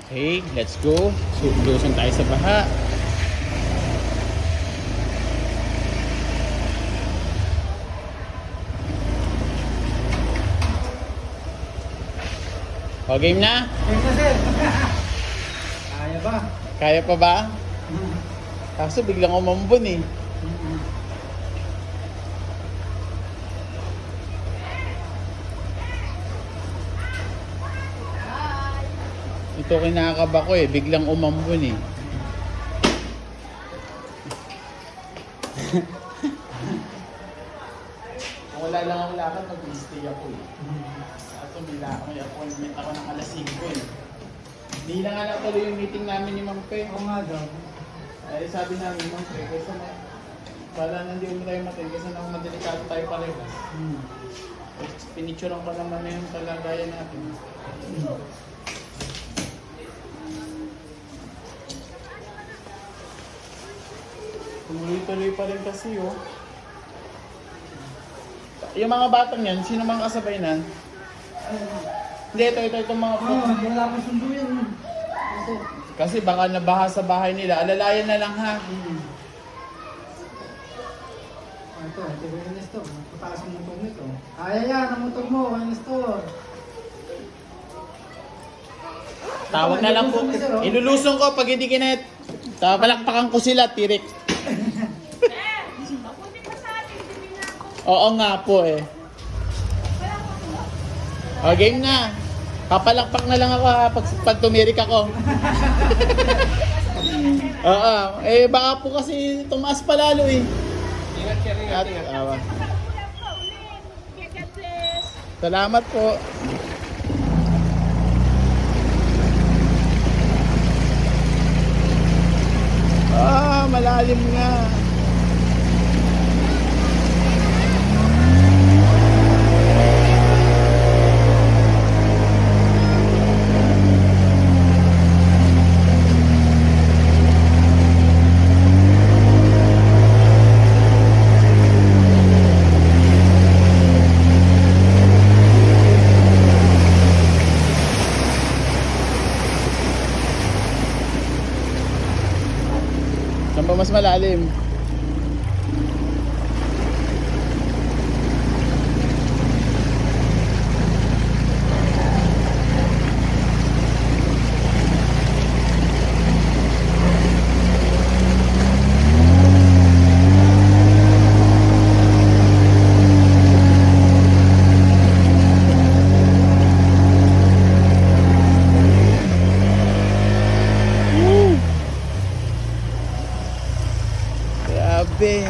Okay, let's go. So, lusan tayo sa baha. O, game na? Ayun na sir. Kaya ba? Kaya pa ba? Kaso biglang umambon eh. Ito kinakaba ko eh, biglang umambon eh. Kung wala lang akong lakad, mag-stay ako eh. Kaso may appointment ako ng alas 5 eh. Hindi na nga natuloy yung meeting namin ni Ma'am Pe. Oo nga daw. Ay sabi namin, Ma'am Pe, kasi pala na hindi mo tayo matin, kasi nang madelikado tayo parehas. Pinicturean ko naman na yung kalagayan natin. Tumuloy-tuloy pa rin kasi oh. Yung mga batang yan, sino mang kasabay na? Hindi, itong mga po. Wala akong sundo yan. Kasi baka nabaha sa bahay nila. Alalayan na lang ha. Ito ko yung Nestor. Pataas ang motor nito. Kaya yan, ang motor mo, kaya Nestor. Tawag na lang po. Ilulusong ko pag hindi kinet. Palakpakan ko sila, tirik. Oo nga po eh. O, game na. Papalakpak na lang ako ha pag tumirik ako. Oo. Eh baka po kasi tumaas pa lalo eh. Ingat ka rin. At, salamat po. Malalim nga. Saan ba mas malalim? Grabe.